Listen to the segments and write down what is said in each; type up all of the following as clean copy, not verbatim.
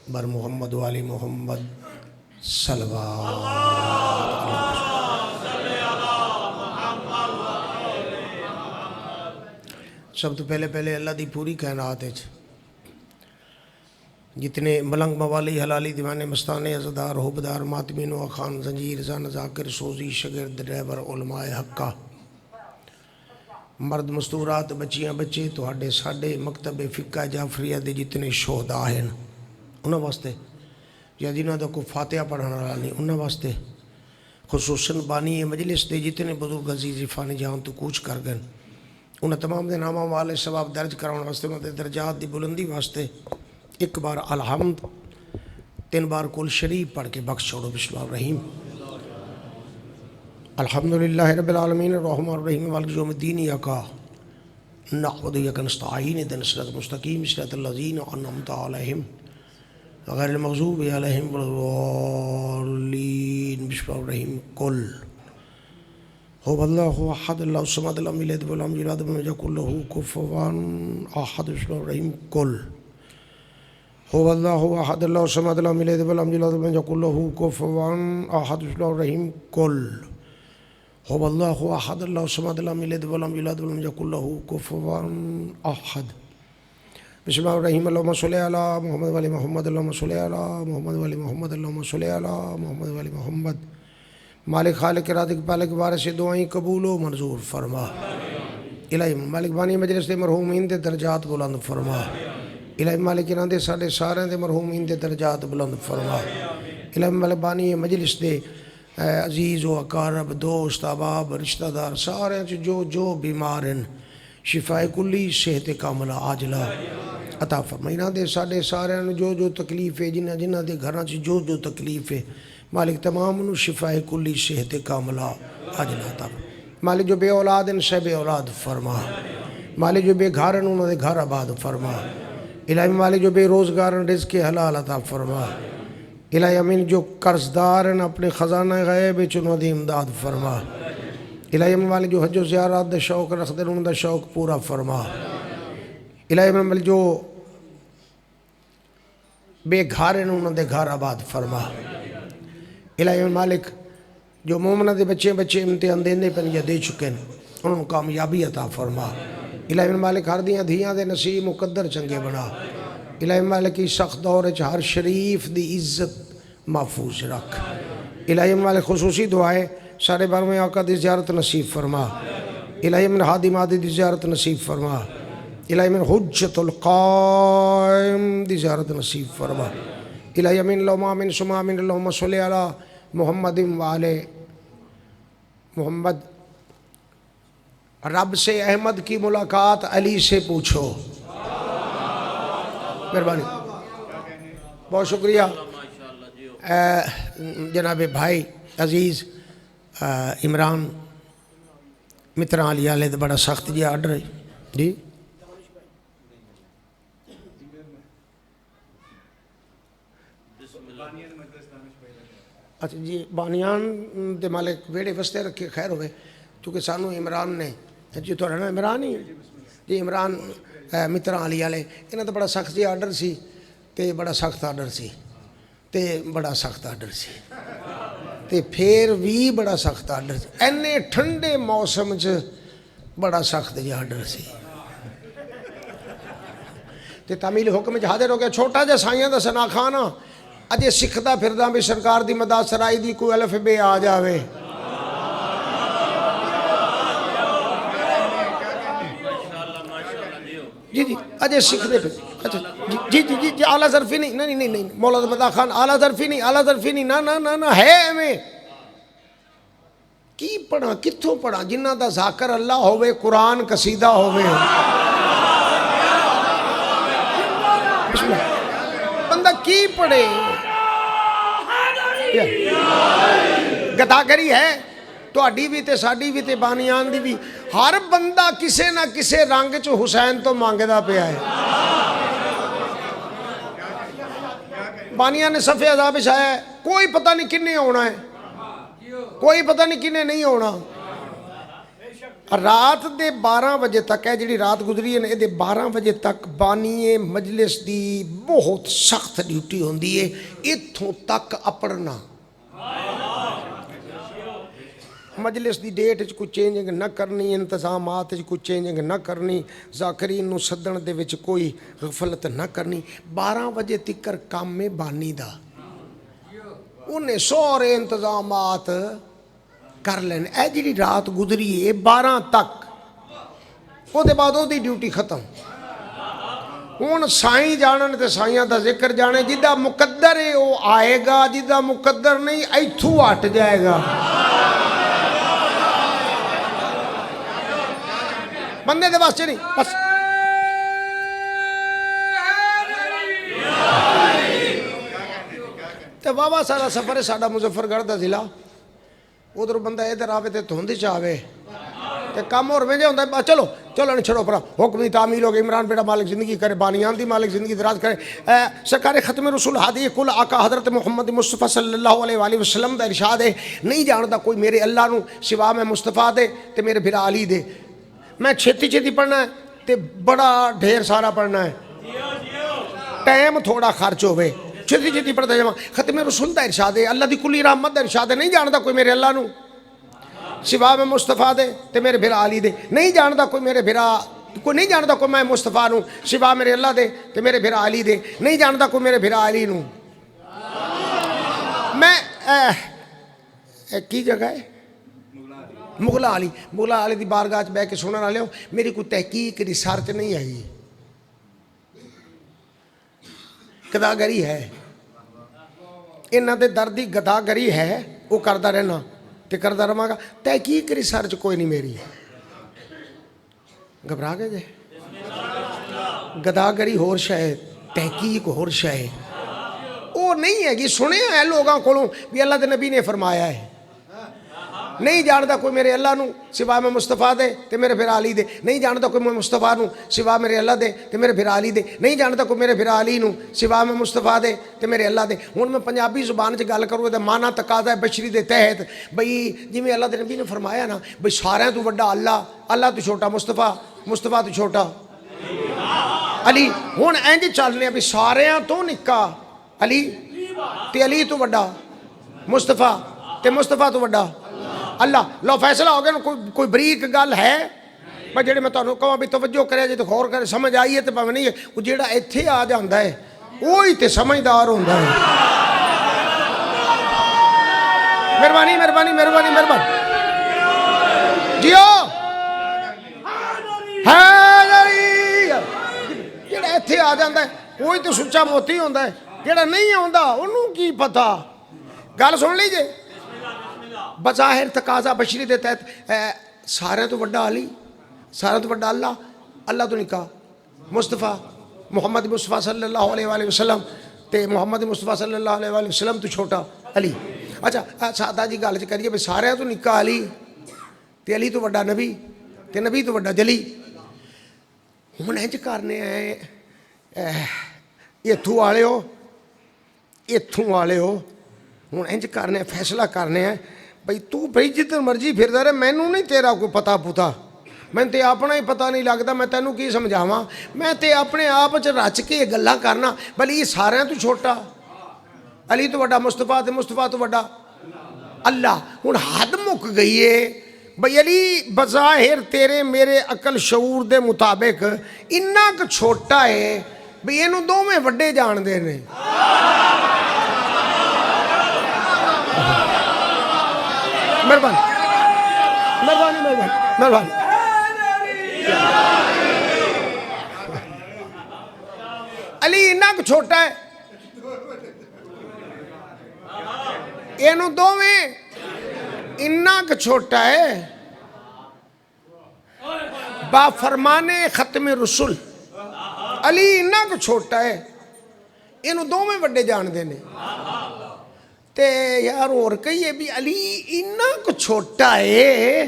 بر محمد والی محمد صلوات سب تو پہلے اللہ دی پوری کائنات ہے جتنے ملنگ موالی حلالی دیوانے مستانے عزدار حبدار ماتمین و خان زنجیر زان ذاکر سوزی شگرد ڈرائیور علماء حقہ مرد مستورات بچیاں بچے تو ساڑھے مکتب فقہ جعفریہ دے جتنے شہداء ہیں انہاں واسطے یا جنہاں دا کو فاتحہ پڑھانا رہا نہیں انہاں واسطے خصوصاً بانی مجلس دے جتنے بزرگ عزیز فانی جہاں تو کوچ کر گئے انہاں تمام دے نامہ والے ثواب درج کراؤں واسطے انہاں دے درجات دی بلندی واسطے ایک بار الحمد 3 بار کل شریف پڑھ کے بخش چھوڑو بسم اللہ الرحیم الحمدللہ رب العالمین الرحمن الرحیم مالک یوم الدین یکا نعبد یکا نستعین اهدنا الصراط المستقیم صراط الذین انعمت علیہم غیر المغضوب علیہم ولا الضالین بسم اللہ الرحیم قل هو اللہ احد اللہ الصمد لم یلد ولم یولد ولم یکن له کفوا احد بسم اللہ الرحیم قل هو اللہ احد اللہ الصمد لم یلد ولم یولد ولم یکن له کفوا احد بسم اللہ الرحیم قل هو اللہ احد اللہ الصمد لم یلد ولم یولد ولم یکن له کفوا احد بسم اللہ الرحیم اللہم صلی علی محمد وعلی محمد اللہم صلی علی محمد وعلی محمد اللہم صلی علی محمد وعلی محمد مالک خالق رازق پالک وارث دعائیں قبول و منظور فرما الہی مالک بانی مجلس دے مرحومین دے درجات بلند فرما الہی مالک انہاں دے ساڈے سارے دے مرحومین دے درجات بلند فرما الہی مالک بانی مجلس دے عزیز و اقارب دوست احباب رشتہ دار سارے جو بیمار ہیں شفاء کلی صحت کاملہ عاجلہ عطا فرما انہاں دے ساڈے سارے جو تکلیف ہے جنہاں دے گھراں چ جو تکلیف ہے مالک تمام انہوں شفاء کلی صحت کاملہ عاجلہ عطا فرما مالک جو بے اولاد ہیں شہ بے اولاد فرما مالک جو بے گھر ہیں انہوں دے گھر آباد فرما الہی مالک جو بے روزگار ہیں رزق حلال عطا فرما الہی امین جو قرضدار ہیں اپنے خزانہ غیب انہوں دی امداد فرما الہی مالک جو حج و زیارات دے شوق رکھ دے انہوں دا شوق پورا فرما الہی مالک جو بے گھر ہیں انہوں دے گھر آباد فرما الہی مالک جو مومنہ دے بچے امتحان دینے پر یا دے چکے ہیں انہوں کامیابی عطا فرما الہی مالک ہر دھیاں دے نصیب مقدر چنگے بنا الہی مالک کی سخت دور ہر شریف دی عزت محفوظ رکھ الہی مالک خصوصی دعائے سارے بار میں آقا دی زیارت نصیب فرما الہی من ہادی مادی دی زیارت نصیب فرما الہی من حجت القائم دی زیارت نصیب فرما الہی من اللہم آمین سم آمین اللہم صلی علی محمد وعلی محمد رب سے احمد کی ملاقات علی سے پوچھو مہربانی بہت شکریہ جناب بھائی عزیز عمران متران علی آلے بڑا سخت جی آرڈر ہے جی اچھا جی بانیان دے مالک ویڑے وستے رکھے خیر ہوئے چونکہ سانو عمران نے جی تو رہنا عمران ہی جی عمران متران علی آلے انہاں تو بڑا سخت جی آرڈر سی تے بڑا سخت آرڈر سی تے بڑا سخت آرڈر سی تے پھر بھی بڑا سخت آرڈر سی اینے ٹھنڈے موسم چ بڑا سخت جی آرڈر سی تے تعمیل حکم چ حاضر ہو گیا چھوٹا جا سائیاں دا سنا کھانا اجے سکھدا پھرداں بھی سرکار دی مدد سرائی دی کوئی الف بے آ جاوے جی اجے سکھدے پھر اچھا جی اعلیٰ ظرفی نہیں مولا مدد خان اعلیٰ ظرفی نہیں نہ ہے میں کی پڑھا کتھوں پڑھا جنہ دا ذاکر اللہ ہوئے قرآن قصیدہ ہوئے بندہ کی پڑھے گداگری ہے تو اڈی بھی تے ساڑی بھی تے بانیان دی بھی ہر بندہ کسے نہ کسے رنگ چو حسین تو مانگے دا پہ آئے بانیان نے صفحے عذاب شایا ہے کوئی پتہ نہیں کنے ہونا ہے کوئی پتہ نہیں کنے نہیں ہونا رات دے 12 بجے تک ہے جڑی رات گزری ہے یہ 12 بجے تک بانی مجلس دی بہت سخت ڈیوٹی ہوندی ہے اتھوں تک اپڑنا مجلس دی ڈیٹ وچ کوئی چینجنگ نہ کرنی انتظامات وچ کوئی چینجنگ نہ کرنی ذاکرین نو سدن دے وچ کوئی غفلت نہ کرنی 12 بجے تکر کام میں بانی دا انہیں سارے انتظامات کر لین اے جی رات گزری ہے 12 تک وہ دے بعد وہ دی ڈیوٹی ختم ہوں سائیں جانن تے سائیاں دا ذکر جانے جدہ مقدر ہے وہ آئے گا جدہ مقدر نہیں ایتھو ہٹ جائے گا بندے دے واسطے نہیں بس تے واہ سارا سفر ہے ساڈا مظفر گڑھ دا ضلع ادھر بندہ ادھر آوے تے دھند چ آوے تے کام اور وجہ ہوندا ہے چلو نہیں چھڑو پرا حکم دی تعمیل ہو گئی عمران بیٹا مالک زندگی کرے بانیان دی مالک زندگی دراز کرے سرکار ختم رسول ہادی کل آقا حضرت محمد مصطفیٰ صلی اللہ علیہ وآلہ وسلم دا ارشاد ہے نہیں جاندا کوئی میرے اللہ نو سوا میں مصطفیٰ دے تے میرے بھرا علی دے میں چھتی پڑھنا ہے تے بڑا ڈھیر سارا پڑھنا ہے ٹائم تھوڑا خرچ ہوئے چھتی پڑھتا جاواں ختم رسول دا ارشاد ہے اللہ دی کلی رحمت دا ارشاد ہے نہیں جاندا کوئی میرے اللہ نو سوا میں مصطفیٰ دے تے میرے بھرا علی دے نہیں جاندا کوئی میرے بھرا کوئی نہیں جاندا کوئی میں مصطفیٰ نو سوا میرے اللہ دے تے میرے بھرا علی دے نہیں جاندا کوئی میرے بھرا علی نو میں کی جگہ ہے مغلا علی دی بارگاہ چ بہ کے سنن والے میری کوئی تحقیق ریسرچ نہیں آئی گداگری ہے انہاں دے دردی گداگری ہے وہ کردا رہنا تے کردا رہاں گا تحقیق ریسرچ کوئی نہیں میری گھبرا گئے جے گداگری ہور شے تحقیق ہور شے وہ نہیں ہے کہ سنے ہیں لوگاں کولوں بھی اللہ دے نبی نے فرمایا ہے نہیں جاندا کوئی میرے اللہ نو سوا میں مصطفیٰ دے تے میرے بھرا علی دے نہیں جاندا کوئی میں مصطفیٰ نو سوا میرے اللہ دے تے میرے بھرا علی دے نہیں جاندا کوئی میرے بھرا علی نو سوا میں مصطفیٰ دے تے میرے اللہ دے ہن میں پنجابی زبان چ گل کروں تے مانا تقاضا ہے بشری دے تحت بھئی جویں اللہ دے نبی نے فرمایا نا بھئی سارے تو بڑا اللہ تو چھوٹا مصطفیٰ تو چھوٹا علی ہن انج چلنے بھی سارے تو نکا علی تے علی تو بڑا مصطفیٰ تے مصطفیٰ تو بڑا اللہ لو فیصلہ ہو گیا کوئی بریک گل ہے میں جڑے میں تانوں کہاں بھی توجہ کرے جے تو غور کرے سمجھ آئی ہے تے پاویں نہیں ہے وہ جیڑا ایتھے آ جاندا ہے وہی تے سمجھدار ہوندا ہے مہربانی جیو جیڑا ایتھے آ جاندا ہے وہی تے سچا موتی ہوندا ہے جیڑا نہیں آوندا اونوں کی پتہ گل سن لیجیے بظاہر تقاضا بشری دے تحت سارے تو بڑا علی سارے تو بڑا اللہ تو نکا مصطفیٰ محمد مصطفیٰ صلی اللہ علیہ وآلہ وسلم تے محمد مصطفیٰ صلی اللہ علیہ وآلہ وسلم تو چھوٹا علی اچھا سادہ جی گل کریے بھائی سارے تو نکا علی تے علی تو بڑا نبی تے نبی تو بڑا جلی ہن انج کرنے ایتھوں والے ہو ہن انج کرنے فیصلہ کرنے ہیں بھئی تو بھئی جتنے مرضی پھردا رہے مینوں نہیں تیرا کوئی پتا پوتا میں تے اپنا ہی پتہ نہیں لگتا میں تینوں کی سمجھاواں میں تے اپنے آپ چ رچ کے گلاں کرنا بھلی یہ سارے تو چھوٹا علی تو بڑا مصطفیٰ تے مصطفیٰ تو بڑا اللہ ہن حد مک گئی ہے بھئی علی بظاہر تیرے میرے عقل شعور دے مطابق اتنا کہ چھوٹا ہے بھئی اینوں دوویں وڈے جان دے نے مہربانی علی اتنا کہ چھوٹا ہے اینوں دوویں اتنا کہ چھوٹا ہے با فرمان ختم رسول علی اتنا کہ چھوٹا ہے اینوں دوویں وڈے جان دے نے تے یار اور کہیے بھی علی اتنا کو چھوٹا ہے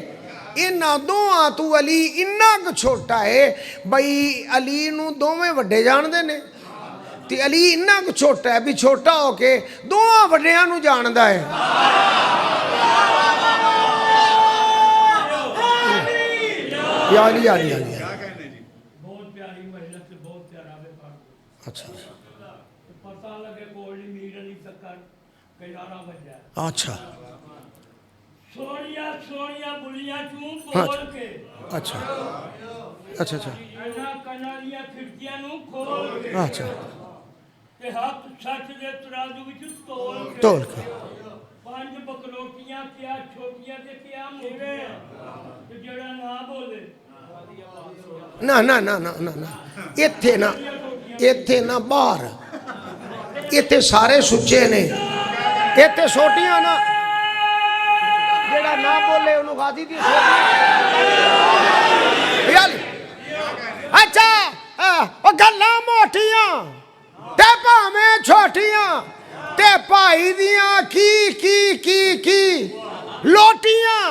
انہاں دوہاں تو علی اتنا کو چھوٹا ہے بھئی علی نو دوویں وڈے جان دے نے تے علی اتنا کو چھوٹا ہے بھی چھوٹا ہو کے دوہاں وڈیاں نو جاندا ہے یا علی یا علی یا علی۔ بہت پیاری مجلس سے بہت پیارا ویپار اچھا پتہ لگے کوئی میر علی سکر 11 بجے اچھا سونیا سونیا بلیاں چوں کھول کے اچھا اچھا اچھا اینا کنالیاں کھڑکیاں نوں کھول کے اچھا تے حق سچ دے ترازو وچ تول تول کے 5 بکروٹیاں کیا چھوٹیاں تے کیا موٹے تے جڑا نہ بولے نہ نہ نہ نہ نہ ایتھے نہ باہر ایتھے سارے سچے نے ایتھے سوٹیاں نا جڑا نہ بولے انہوں غازی دی سوٹیاں اچھا وہ گلاں موٹیاں تے پاویں چھوٹیاں تے پائی دیاں کی لوٹیاں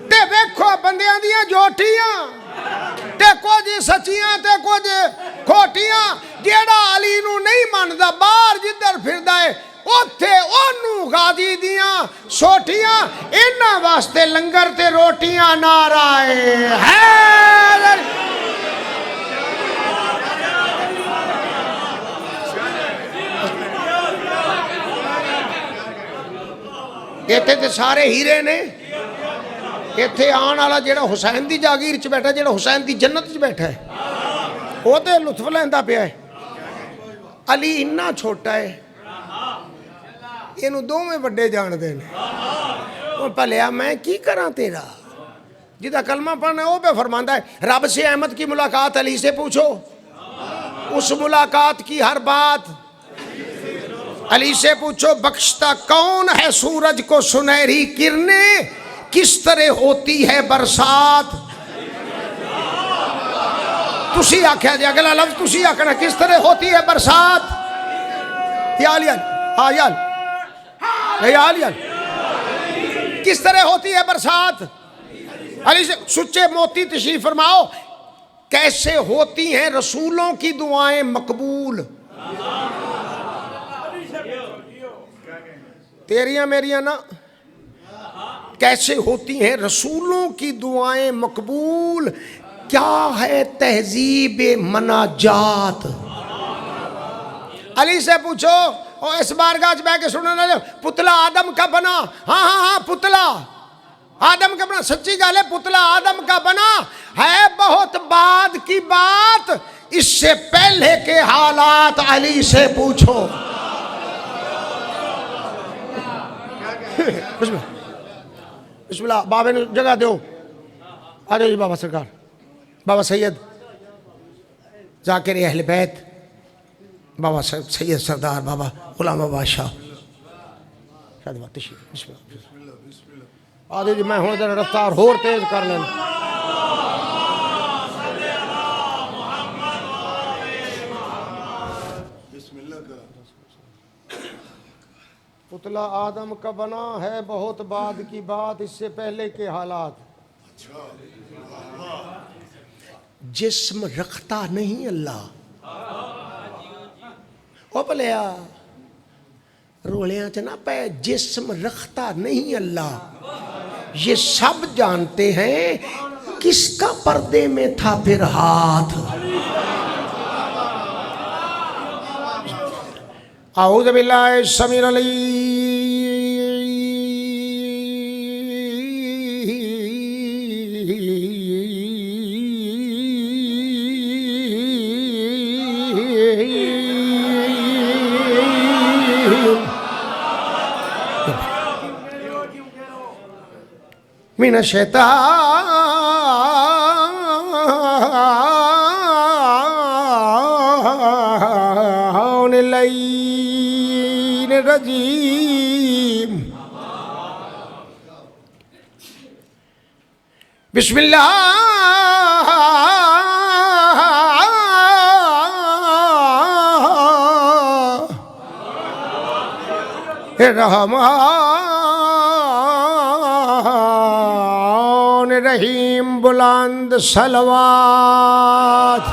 تے ویکھو بندیاں دیاں جوٹیاں تے کچھ سچیاں تے کچھ کھوٹیاں جیڑا علی نو نہیں مندا باہر جدھر پھردا ہے اوتھے اونوں غازی دیاں سوٹیاں انہاں واسطے لنگر تے روٹیاں نعرہ حیدر ایتھے تے سارے ہیرے نے ایتھے آن والا جیڑا حسین دی جاگیر چ بیٹھا جیڑا حسین دی جنت چ بیٹھا ہے وہ تے لطف لیندا پیا ہے علی اتنا چھوٹا ہے اینو دوویں وڈے جان دے نے او پلیا میں کی کراں تیرا جدا کلمہ پڑھنا ہے وہ پہ فرماندا ہے رب سے احمد کی ملاقات علی سے پوچھو اس ملاقات کی ہر بات علی سے پوچھو بخشتا کون ہے سورج کو سنہری کرنیں کس طرح ہوتی ہے برسات تسی آکھیا جی اگلا لفظ تسی آکھنا کس طرح ہوتی ہے برسات یا علی یا علی کس طرح ہوتی ہے برسات علی سے سچے موتی تشریف فرماؤ کیسے ہوتی ہیں رسولوں کی دعائیں مقبول تیریاں میریاں نا کیسے ہوتی ہیں رسولوں کی دعائیں مقبول کیا ہے تہذیب مناجات علی سے پوچھو اور اس بارگاہ بیٹھ کے سننا پتلا آدم کا بنا ہاں پتلا آدم کا بنا سچی گال ہے پتلا آدم کا بنا ہے بہت بعد کی بات اس سے پہلے کے حالات علی سے پوچھو بسم اللہ بابے نے جگہ دیو آ جائیے بابا سرکار بابا سید ذاکر اہل بیت بابا سید سردار بابا غلام بادشاہ شاید بات تشریف بسم اللہ آ جائیے میں ہوں ذرا رفتار اور تیز کر لیں پتلا آدم کا بنا ہے بہت بعد کی بات اس سے پہلے کے حالات جسم رکھتا نہیں اللہ او پلیا رولیاں چنا پہ جسم رکھتا نہیں اللہ یہ سب جانتے ہیں کس کا پردے میں تھا پھر ہاتھ اعوذ باللہ السمیع العلیم من الشیطان اللعین الرجیم بسم اللہ الرحمن الرحیم بلند صلوات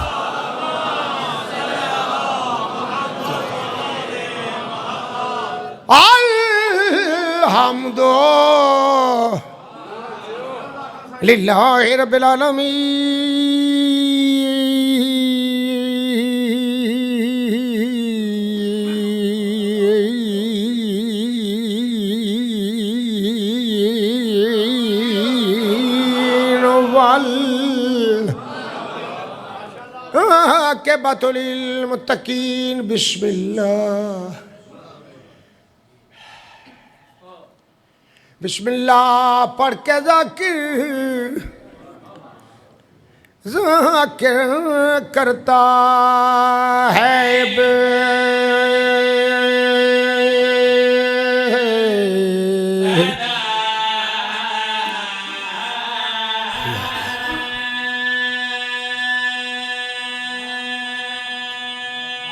الحمد للہ رب العالمین والعاقبۃ للمتقین بسم اللہ بسم اللہ پڑھ کے ذاکر کرتا ہے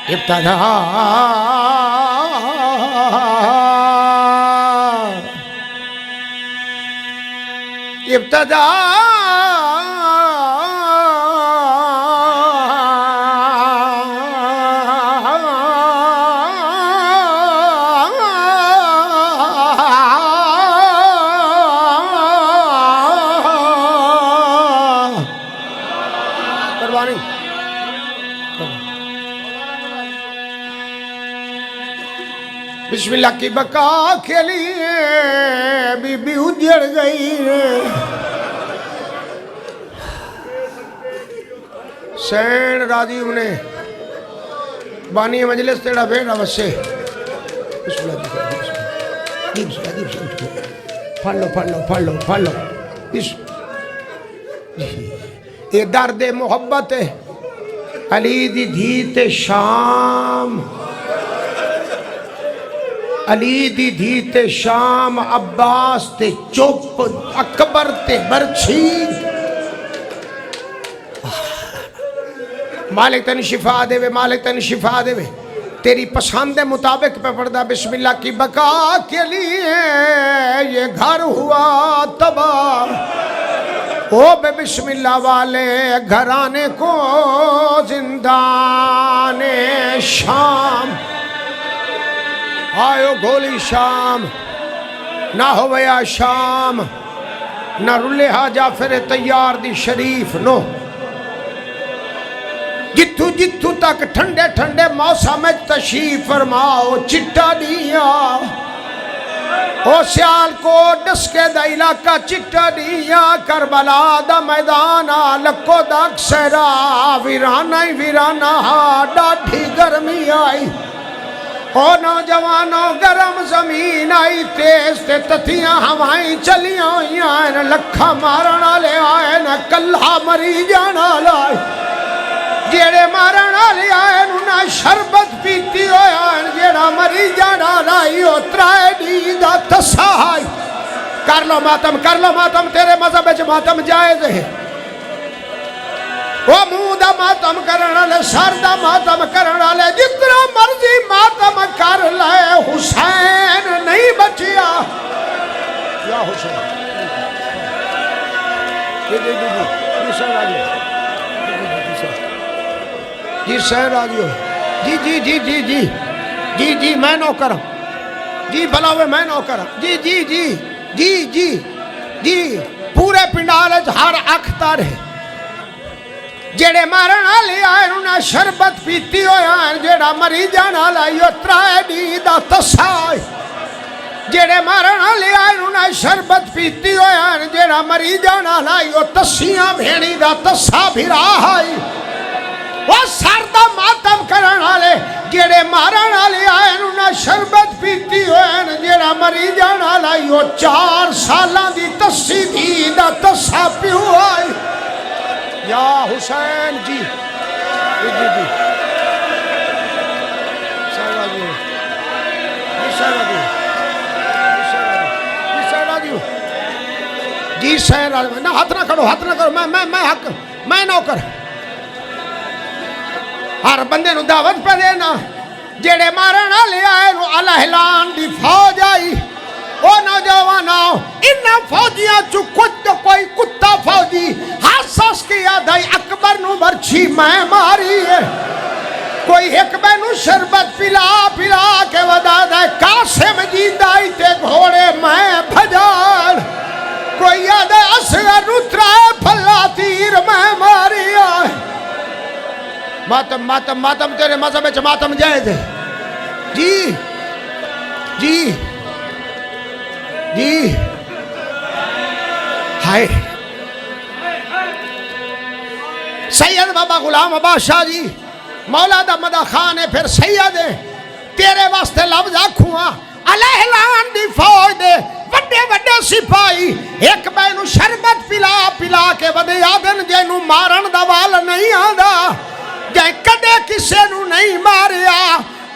ابتدا ابتدا قربانی بسم اللہ کی بقا کے لیے بی بی اجڑ گئی سین راضی انہیں بانی مجلس تیڑا بیڑا وسے بسم اللہ پڑھ لو یہ درد محبت علی دی دھیت شام علی دی دھیت شام عباس تے چپ اکبر تے برچھی مالک تن شفا دے وے مالک تن شفا دے وے تیری پسند مطابق پہ پڑھدا بسم اللہ کی بقا کے لیے یہ گھر ہوا تباہ او بے بسم اللہ والے گھرانے کو زندان شام آئیو گولی شام نہ ہویا شام نہ رلہا جعفر تیار دی شریف نو جتھو جتھو تک ٹھنڈے ٹھنڈے موسم تشریف فرماؤ چٹا دیا او سیال کو ڈسکے دا علاقہ چٹا دیا کربلا دا میدانا لکو دا اکسرا ویرانا ہی ویرانا ڈاڈھی گرمی آئی او نوجوانوں گرم زمین آئی تیز تے تتھیاں ہوائیں چلیاں آئین لکھا مارنا لے آئین کلہ مری جانا لائے جیڑے مارنا لے آئین انہاں شربت پیتی ہوئے آئین جیڑا مری جانا لائی اترائے دیدہ تسائی کر لو ماتم تیرے مذہب اچھ ماتم جائز ہے وہ منہ دا ماتم کرنا لے سر دا ماتم کرنا لے جتنا مرضی ماتم کر لے حسین نہیں بچیا یا حسین جی سہر آجیو جی میں نو کرم جی بلاوے میں نو کرم جی پورے پنڈالج ہر اختر ہے جیڑے مارنا لے آئے انہاں شربت پیتی ہوئے آئے جیڑا مری جانا لائیو ترائے دیدہ تسائی جیڑے مارنا لے آئے انہاں شربت پیتی ہوئے آئے جیڑا مری جانا لائیو تسیاں بھیڑی دا تسا بھیرا آئی وہ سردہ ماتم کرنا لے جیڑے مارنا لے آئے انہاں شربت پیتی ہوئے آئے جیڑا مری جانا لائیو 4 سالاں دی تسی دیدہ تسا پیو آئی یا حسین جی جی سہر آجیو نہ ہاتھ نہ کرو میں حق میں نوکر ہر بندے نو دعوت پہ دینا جیڑے مارنا لے آئے نو الہلان دی فوج آئی او نوجوانوں انہاں فوجیاں چو کچھ کوئی کتا فوجی حساس کی آدھائی اکبر نو برچھی میں ماری ہے کوئی ایک بینو شربت پلا کے ودا دائے قاسم جیدائی تے گھوڑے میں بھجار کوئی آدھے اصغر نترا ماتم ماتم تیرے مذہب وچ ماتم جائز ہے جی جی جی ہائے سید بابا غلام عباس شاہ جی مولا دا مدہ خان ہے پھر سید ہے تیرے واسطے لفظ آکھواں علیہ لان دی فوج دے وڈے وڈے سپاہی ایک بینو شربت پلا پلا کے ودے آدن جینو مارن دا وال نہیں آندا جائے کدے کسے نو نہیں ماریا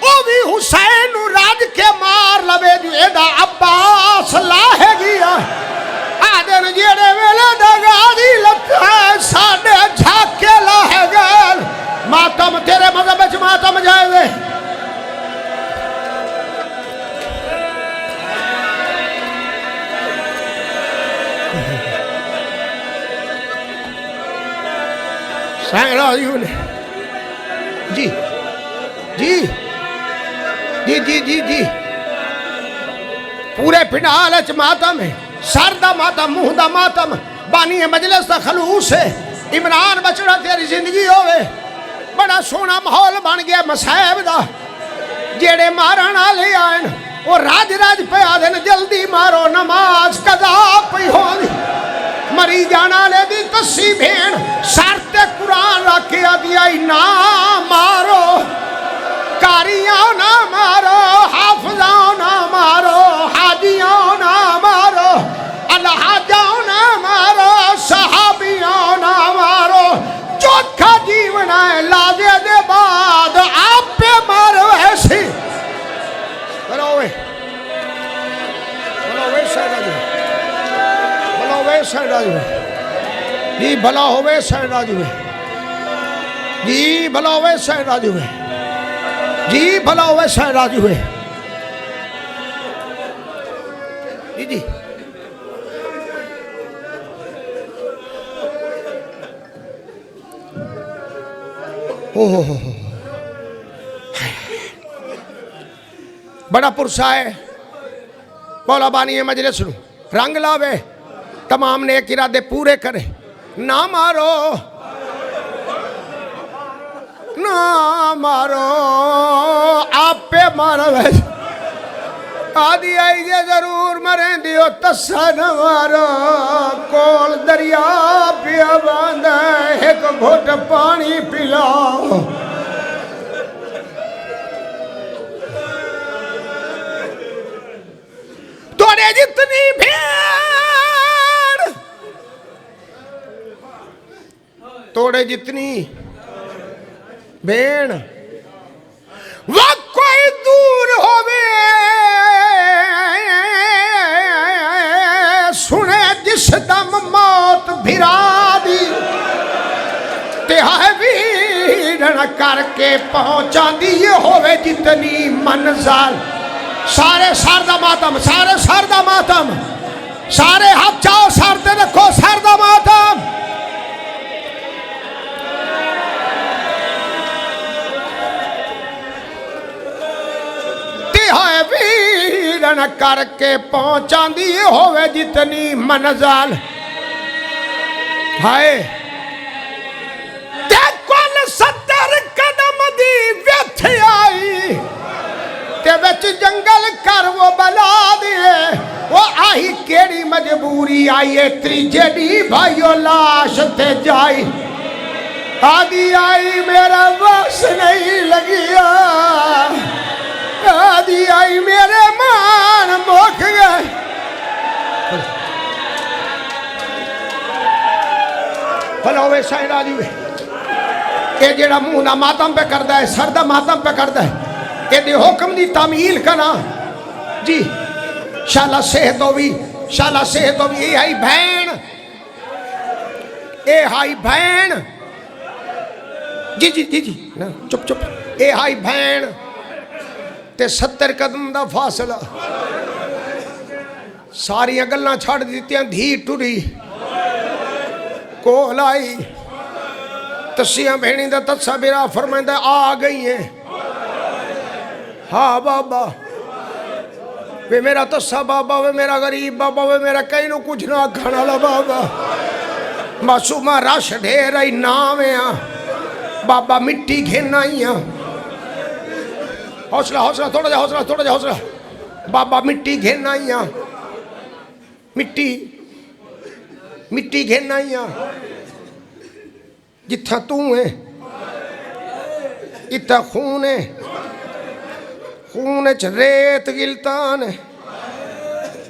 او بھی حسین نو راج کے مار لوے جو ایدہ عباس لاہے گیا آدن جیڑے ویلے دا غازی لگتا ہے ساڑے جھاک کے لاہے گئے ماتم تیرے مذہب وچ ماتم جائے دے سائن راضی ہو لے جی جی جی جی جی جی پورے پنڈال اچ ماتم ہے سر دا ماتم منہ دا ماتم بانی مجلس دا خلوص ہے عمران بچڑا تیری زندگی ہوئے بڑا سونا ماحول بن گیا مسائب دا جیڑے مارن والے آئین وہ راج راج پہ آدھن جلدی مارو نماز قضا پہ ہو دی مری جانا لے دی تسی بھین شرط قرآن رکھے آدھیائی نہ مارو کاریاں نہ مارو حافظاں نہ مارو حاجیاں نہ مارو الحاجاں نہ مارو صحابیاں نہ مارو چوکھا جیونا ہے لازے دے بعد آپ پہ مارو ایسی بلوے بلوے سیدہ جو بلوے سیدہ جو جی بلا ہوئے سیدہ جو جی بلا ہوئے سیدہ جو جی بھلا ہوئے سائن راضی ہوئے جی جی بڑا پرسا ہے مولا بانی مجلس نو رنگ لاوے تمام نیک ارادے پورے کرے نہ مارو نہ مارو آپ پہ مارو آدھی آئی جے ضرور مریں دیو تسا نہ مارو کول دریا پیا باندھا ایک گھوٹ پانی پلاؤ توڑے جتنی بھیڑ توڑے جتنی بین وہ کوئی دور ہوئے سنے جس دم موت بھرا دی تہائے ویرن کر کے پہنچا دی یہ ہوئے جتنی منزل سارے سردہ ماتم سارے سردہ ماتم سارے ہاتھ چاہو سردہ رکھو سردہ ماتم ہائے ویرن کر کے پہنچان دی ہوئے جتنی منزل ہائے تے کل 70 قدم دی ویتھ آئی تے وچ جنگل کر وہ بلا دیئے وہ آئی کیڑی مجبوری آئی اتری جڑی بھائیو لاش تے جائی آدھی آئی میرا وقت نہیں لگیا آدھی آئی میرے مان موک گئے بھلوے سائن راضی ہوئے اے جیڑا منہ ماتم پہ کردہ ہے سردہ ماتم پہ کردہ ہے اے دی حکم دی تعمیل کنا جی شالا صحت ہوئی شالا صحت ہوئی اے ہائی بھین اے ہائی بھین جی جی جی جی چپ چپ اے ہائی بھین تے 70 قدم دا فاصلہ ساری گلاں چھڑ دیتی ہیں دھی ٹری کول آئی تسیاں بہنی دا تسا بیرا فرمائندہ آ گئی ہیں ہاں بابا وے میرا تسا بابا وے میرا غریب بابا وے میرا کہیں نو کچھ نہ کھانا لا بابا معصومہ رش ڈھیر آئی نامے بابا مٹی گھن آئی ہاں حوصلہ حوصلہ تھوڑا جا حوصلہ تھوڑا جا حوصلہ بابا مٹی گھن آئی ہاں مٹی گھن آئی ہاں جتھا تو ہے اتھا خون ہے خون چ ریت گلتان ہے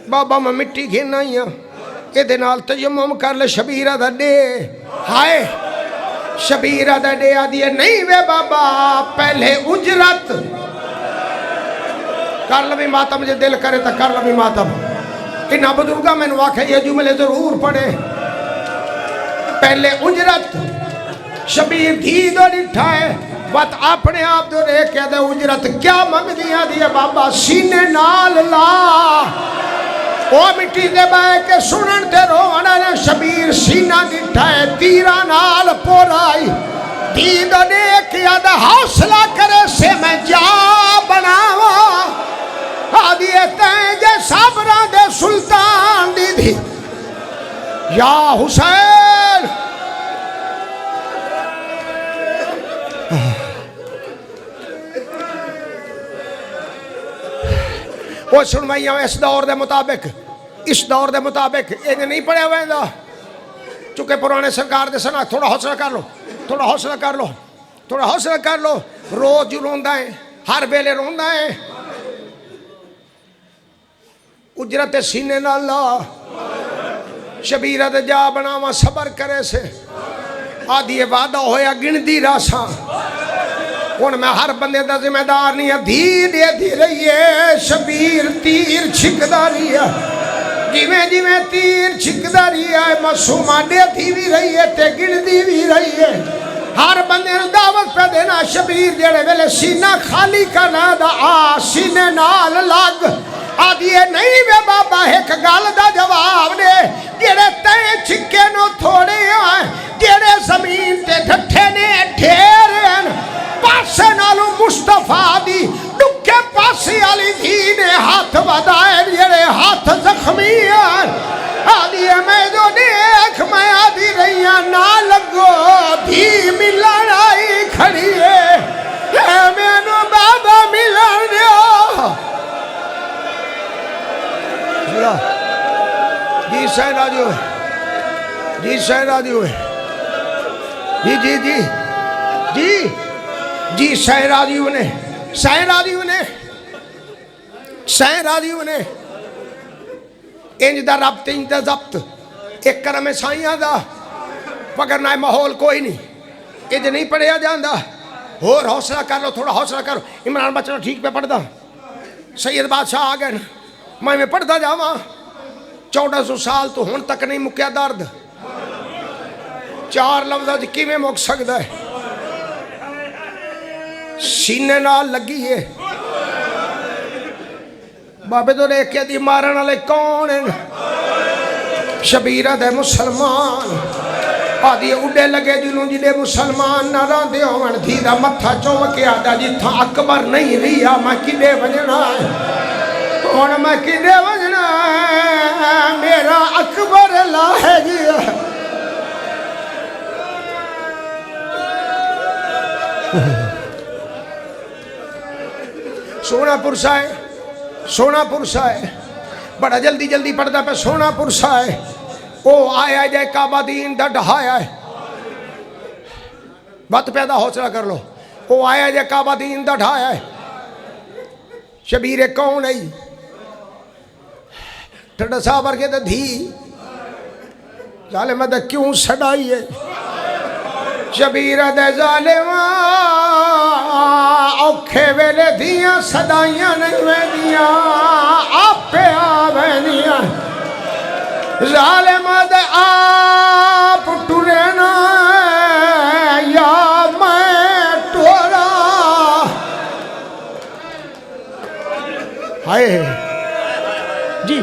بابا میں مٹی گھن آئی ہاں یہ دے نال تیمم کر لے شبیرہ دا دے ہائے شبیرہ دا دے آدھی ہے نہیں وے بابا پہلے اجرت کر لبی ماتم جے دل کرے تا کر لبی ماتم انہا بزرگا میں نے واقعی یہ جملے ضرور پڑھے پہلے اجرت شبیر دھی دو ڈٹھا ہے بات اپنے آپ دو رہے کہہ دے اجرت کیا مانگ دیا دیا بابا سینے نال لا وہ مٹی دے بائے کے سنن تے رونا نے شبیر سینہ ڈٹھا ہے تیرا نال پورائی دھی دو نے کیا دے حوصلہ کرے سے میں جا بناوا آدھیے تینجے صبران دے سلطان دی دی یا حسین وہ سن میں یہاں اس دور دے مطابق یہ نہیں پڑھے ہوئے دا چونکہ پرانے سرکار دے سنا تھوڑا حوصلہ کر لو تھوڑا حوصلہ کر لو تھوڑا حوصلہ کر لو روز جو روندہ ہے ہر بیلے روندہ ہے اجرت سینے نہ لا شبیرہ دے جا بناوا صبر کرے سے آدھی وعدہ ہویا گن دی راساں ان میں ہر بندے دا ذمہ دار نہیں ہے دھی دی رہی ہے شبیر تیر چھکدا رہی ہے جیویں تیر چھکدا رہی ہے معصومہ دی بھی رہی ہے تے گن دی بھی رہی ہے ہر بندے نے دعوت پہ دینا شبیر جڑے ویلے سینہ خالی کرنا دا آ سینے نال لگ آدھیے نہیں وے بابا ایک گل دا جواب دے جڑے تے چھکے نو تھوڑے ہیں جڑے زمین تے ڈھٹھے نے ڈھیر ہیں پاسے نالو مصطفیٰ دی ڈکے پاسی علی دھی نے ہاتھ بدائے جڑے ہاتھ زخمی ہیں آدھیے میں جو دیکھ میں آدھی رہیاں نہ لگو دھی ملن آئی کھڑی ہے اے میں نو بابا ملن دیو جی سین راجو ہے جی سین راجو ہے جی جی جی جی جی سین راجو نے انج دا ربط انج دا ضبط ایک کرم سائیاں دا مگر نہ ماحول کوئی نہیں انج نہیں پڑھیا جاندہ اور حوصلہ کر لو تھوڑا حوصلہ کرو عمران بچنا ٹھیک پہ پڑھ دا سید بادشاہ آگئے میں پڑھتا جاواں 1400 سال تو ہون تک نہیں مکیا درد 4 لفظہ جی کی میں مک سکتا ہے سینے نال لگی ہے بابے تو دیکھ کے دی مارن والے کون ہیں شبیرہ دے مسلمان آدھی اڈے لگے جنہوں جی دے مسلمان نہ راندے ہون تھی دا متھا چومکے آدھا جی تھا اکبر نہیں رہا میں کدے بجنا ہے اور میں کدے بجنا ہے میرا اکبر اللہ ہے جی سونا پرسا ہے بڑا جلدی جلدی پڑھتا پہ سونا پرسا ہے او آیا جائے کعبہ دین دا ڈھایا ہے بات پیدا حوصلہ کر لو او آیا جائے کعبہ دین دا ڈھایا ہے شبیر کون ہے ٹھڑا صاحب کے دا دھی ظالمہ دا کیوں سڑائی ہے شبیر دے ظالمہ اوکھے ویلے دیاں صدایاں نہیں ویدیاں آپ پہ آویدیاں ظالمہ دے آپ ٹورینا یا میں ٹورا ہائے جی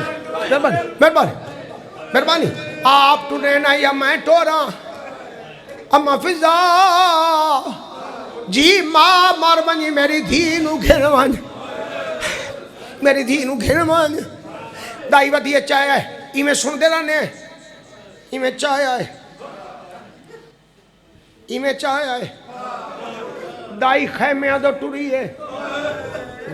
مہربانی آپ ٹورینا یا میں ٹورا اما فضا جی ماں مار بنی میری دھی نو گھر وانج دائی ودی چاہیا ہے ایمیں سن دے رہنے ایمیں چاہیا ہے ایویں چاہیا ہے دائی خیمیاں دو ٹری ہے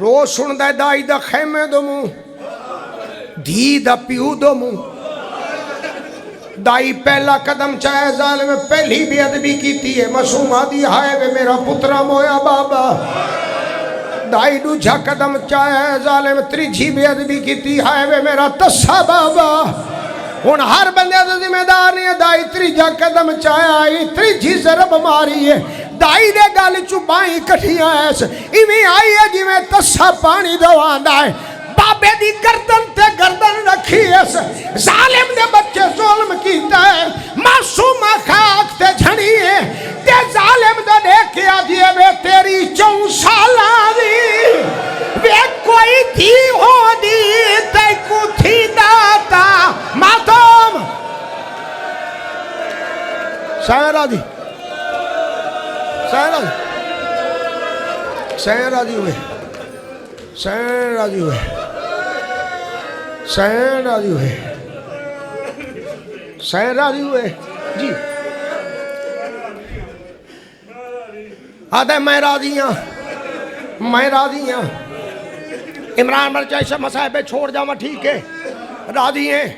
روز سندا ہے دائی دا خیمے دو منہ دھی دا پیو دو منہ دائی پہلا قدم چاہے ظالم پہلی بے ادبی کیتی ہے معصومہ دی ہائے وے میرا پترا مویا بابا دائی دوجھا قدم چاہے ظالم تریجھی بے ادبی کیتی ہائے وے میرا تسا بابا ہن ہر بندے دا ذمہ دار نہیں ہے دائی تریجھا قدم چاہے آئی تریجھی ضرب ماری ہے دائی دے گل چوبائیں کٹھیاں ایس ایویں آئی ہے جی میں تسا پانی دواندا ہے بابے دی گردن تے گردن رکھی اس ظالم دے بچے ظلم کیتا ہے معصومہ خاک تے جھنی ہے تے ظالم دے دیکھیا دیئے وے تیری 4 سالاں دی وے کوئی تھی ہو دی تے کو تھی داتا ماتم سہرہ دی سہرہ دی سہرہ دی ہوئے سہرہ دی ہوئے سین راضی ہوئے سین راضی ہوئے جی آدھے میں راضی ہوں عمران مرچہ سے مسائبے چھوڑ جاؤں ٹھیک ہے راضی ہیں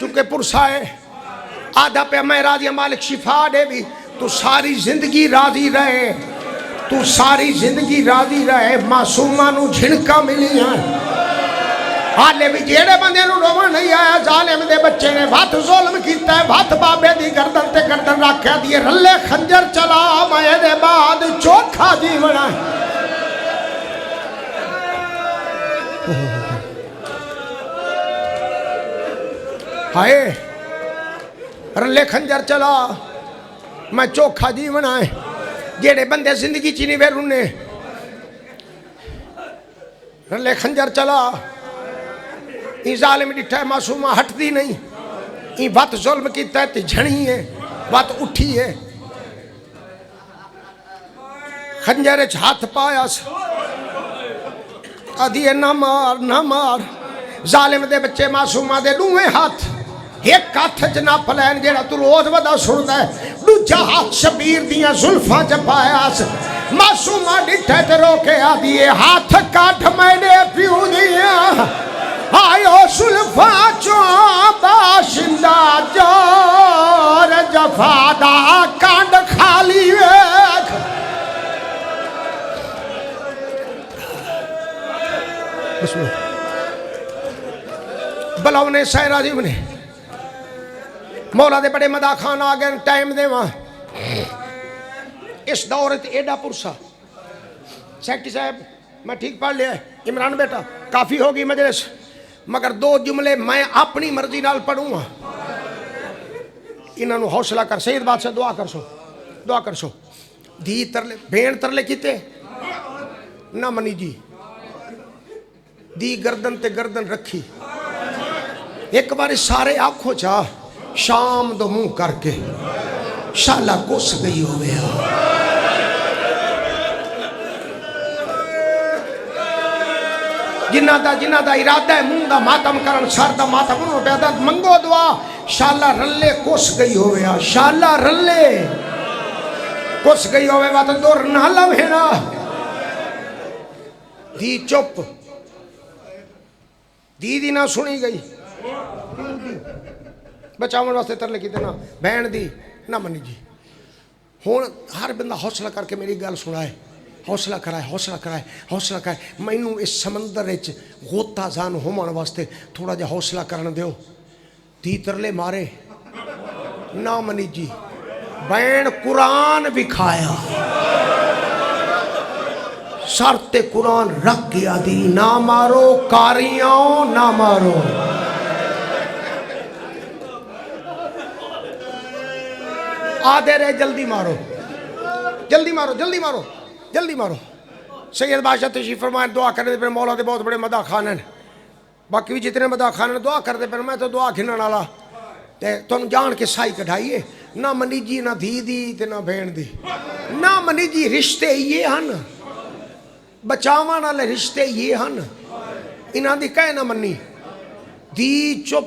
چونکہ پرسا ہے آدھا پہ میں راضی ہوں مالک شفا دے بھی تو ساری زندگی راضی رہے تو ساری زندگی راضی رہے معصومہ نو جھنکا ملی ہیں حالے بھی جیڑے بندے نو رومن نہیں آیا ظالم دے بچے نے بھت ظلم کیتا ہے بھت بابے دی گردن تے گردن رکھیا دیئے رلے خنجر چلا میں دے بعد چوکھا جیونا ہائے رلے خنجر چلا میں چوکھا جیونا ہے جیڑے بندے زندگی چینی بے رونے رلے خنجر چلا این ظالم ڈٹھا ہے معصومہ ہٹ دی نہیں این بات ظلم کی تحت جھنی ہے بات اٹھی ہے خنجر ہاتھ پایا آدھی نہ مار ظالم دے بچے معصومہ دے دوئے ہاتھ ایک ہاتھ جنا پلین جیڑا تو روز ودا سندا ہے دوجا ہاتھ شبیر دیاں زلفاں چپایا معصومہ ڈٹھے تے روکے آدھی ہاتھ کاٹ میں نے پیو دیا آئیو سلفا چوں باشندہ جور جفادہ کانڈ خالی ویک بسم اللہ بلاؤ نے سہرہ دی بنے مولا دے بڑے مدہ خان آگئے ٹائم دے وہاں اس دورت ایڈا پرسا سیکٹری صاحب میں ٹھیک پڑھ لیا ہے عمران بیٹا کافی ہوگی مجلس مگر 2 جملے میں اپنی مرضی نال پڑھوں گا انہوں نے حوصلہ کر سید بات سے دعا کر سو دھی ترلے بین ترلے کیتے نہ منی جی دی گردن تے گردن رکھی ایک بار سارے آنکھوں چاہ شام دو منہ کر کے شالہ کس گئی ہو گیا جنہ دا ارادہ ہے منہ دا ماتم کرن سر دا ماتم انہوں پیدا منگو دعا شالہ رلے کس گئی ہو گیا شالہ رلے کس گئی ہو گیا تو دور نہ لمحنا دی چپ دی نہ سنی گئی بچاون واسطے ترلے کی دینا بہن دی نہ منی جی ہون ہر بندہ حوصلہ کر کے میری گل سنائے حوصلہ کرائے میں نو اس سمندر اچ غوطہ زان ہومان واسطے تھوڑا جا حوصلہ کرن دیو دی ترلے مارے نہ منی جی بین قرآن بکھایا شرط قرآن رکھ گیا دی نہ مارو کاریاں نہ مارو آدھے رہے جلدی مارو سید بادشاہ تشریف فرمائے دعا کرنے پر مولا دے بہت بڑے مدہ خان ہیں باقی بھی جتنے مدہ خان ہیں دعا کرتے پر میں تو دعا کھنن والا تم جان کے سائی کٹھائیے نہ منی جی نہ دھی دی تے نہ بہن دی نہ منی جی رشتے یہ ہن بچاوان والے رشتے یہ ہن انہاں دی کہے نہ منی دی چپ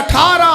18